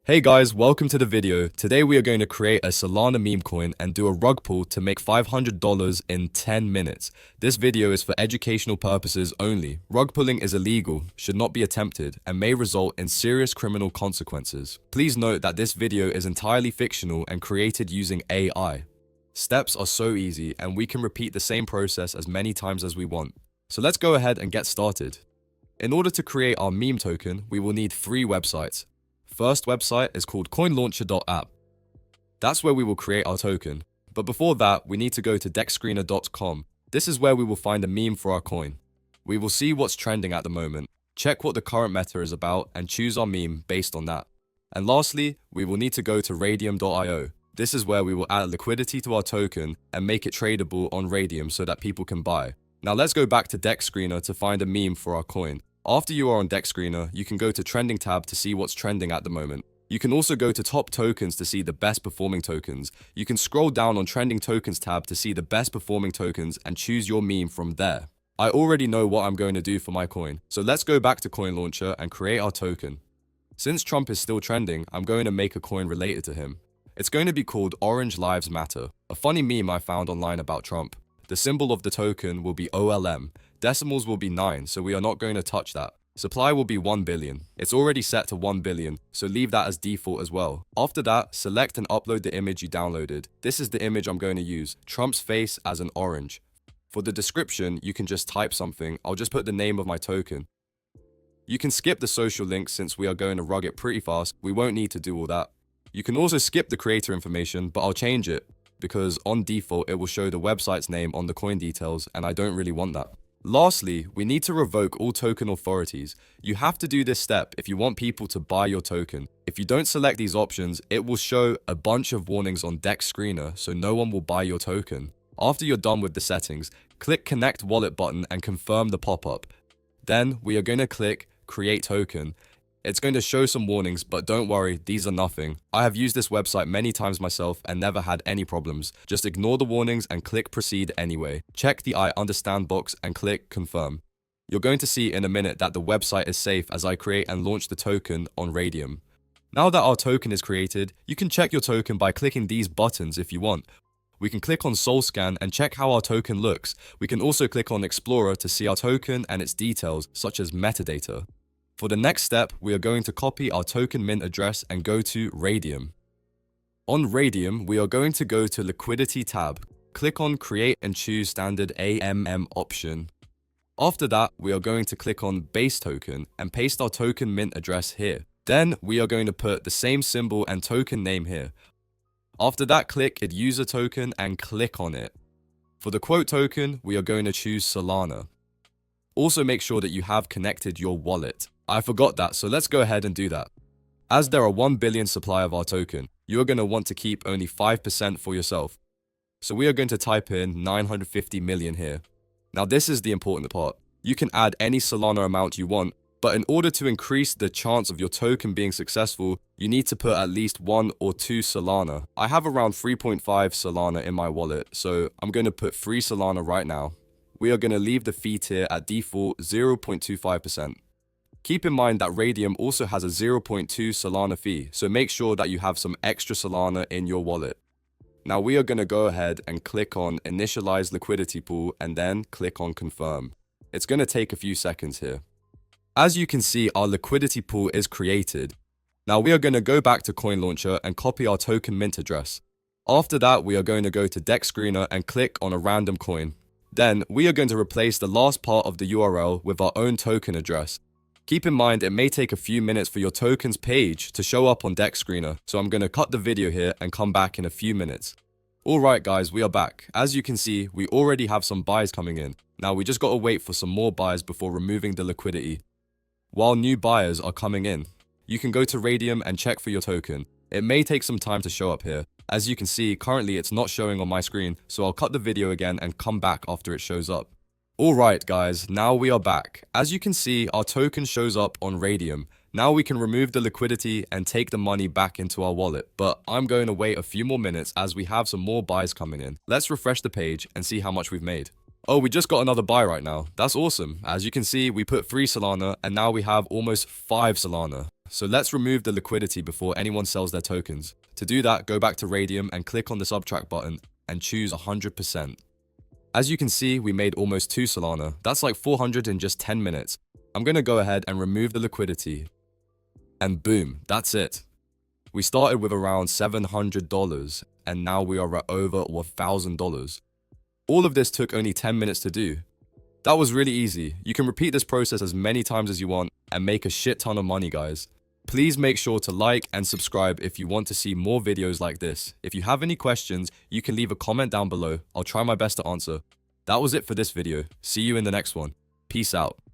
Hey guys, welcome to the video. Today we are going to create a Solana meme coin and do a rug pull to make $500 in 10 minutes. This video is for educational purposes only. Rug pulling is illegal, should not be attempted, and may result in serious criminal consequences. Please note that this video is entirely fictional and created using AI. Steps are so easy and we can repeat the same process as many times as we want. So let's go ahead and get started. In order to create our meme token, we will need 3 websites. First website is called coinlauncher.app. That's where we will create our token. But before that, we need to go to dexscreener.com. This is where we will find a meme for our coin. We will see what's trending at the moment, check what the current meta is about, and choose our meme based on that. And lastly, we will need to go to radium.io. This is where we will add liquidity to our token and make it tradable on Radium so that people can buy. Now let's go back to DexScreener to find a meme for our coin. After you are on DexScreener, you can go to Trending tab to see what's trending at the moment. You can also go to Top Tokens to see the best performing tokens. You can scroll down on Trending Tokens tab to see the best performing tokens and choose your meme from there. I already know what I'm going to do for my coin, so let's go back to Coin Launcher and create our token. Since Trump is still trending, I'm going to make a coin related to him. It's going to be called Orange Lives Matter, a funny meme I found online about Trump. The symbol of the token will be OLM. Decimals will be 9, so we are not going to touch that. Supply will be 1 billion. It's already set to 1 billion, so leave that as default as well. After that, select and upload the image you downloaded. This is the image I'm going to use, Trump's face as an orange. For the description, you can just type something. I'll just put the name of my token. You can skip the social links since we are going to rug it pretty fast. We won't need to do all that. You can also skip the creator information, but I'll change it because on default, it will show the website's name on the coin details, and I don't really want that. Lastly, we need to revoke all token authorities. You have to do this step if you want people to buy your token. If you don't select these options, it will show a bunch of warnings on DexScreener, so no one will buy your token. After you're done with the settings, click Connect Wallet button and confirm the pop-up. Then we are going to click Create Token. It's going to show some warnings, but don't worry, these are nothing. I have used this website many times myself and never had any problems. Just ignore the warnings and click proceed anyway. Check the I understand box and click confirm. You're going to see in a minute that the website is safe as I create and launch the token on Radium. Now that our token is created, you can check your token by clicking these buttons if you want. We can click on Soul Scan and check how our token looks. We can also click on Explorer to see our token and its details, such as metadata. For the next step, we are going to copy our token mint address and go to Radium. On Radium, we are going to go to Liquidity tab. Click on Create and choose Standard AMM option. After that, we are going to click on Base Token and paste our token mint address here. Then we are going to put the same symbol and token name here. After that, click Add User Token and click on it. For the quote token, we are going to choose Solana. Also make sure that you have connected your wallet. I forgot that, so let's go ahead and do that. As there are 1 billion supply of our token, you are going to want to keep only 5% for yourself. So we are going to type in 950 million here. Now this is the important part. You can add any Solana amount you want, but in order to increase the chance of your token being successful, you need to put at least 1 or 2 Solana. I have around 3.5 Solana in my wallet, so I'm going to put 3 Solana right now. We are going to leave the fee tier at default 0.25%. Keep in mind that Radium also has a 0.2 Solana fee, so make sure that you have some extra Solana in your wallet. Now we are going to go ahead and click on Initialize Liquidity Pool and then click on Confirm. It's going to take a few seconds here. As you can see, our liquidity pool is created. Now we are going to go back to Coin Launcher and copy our token mint address. After that, we are going to go to DexScreener and click on a random coin. Then we are going to replace the last part of the URL with our own token address. Keep in mind, it may take a few minutes for your tokens page to show up on DexScreener, so I'm going to cut the video here and come back in a few minutes. Alright guys, we are back. As you can see, we already have some buys coming in. Now we just got to wait for some more buys before removing the liquidity. While new buyers are coming in, you can go to Radium and check for your token. It may take some time to show up here. As you can see, currently it's not showing on my screen, so I'll cut the video again and come back after it shows up. Alright guys, now we are back. As you can see, our token shows up on Radium. Now we can remove the liquidity and take the money back into our wallet, but I'm going to wait a few more minutes as we have some more buys coming in. Let's refresh the page and see how much we've made. Oh, we just got another buy right now. That's awesome. As you can see, we put 3 Solana and now we have almost 5 Solana. So let's remove the liquidity before anyone sells their tokens. To do that, go back to Radium and click on the subtract button and choose 100%. As you can see, we made almost 2 Solana. That's like 400 in just 10 minutes. I'm going to go ahead and remove the liquidity. And boom, that's it. We started with around $700 and now we are at over $1,000. All of this took only 10 minutes to do. That was really easy. You can repeat this process as many times as you want and make a shit ton of money, guys. Please make sure to like and subscribe if you want to see more videos like this. If you have any questions, you can leave a comment down below. I'll try my best to answer. That was it for this video. See you in the next one. Peace out.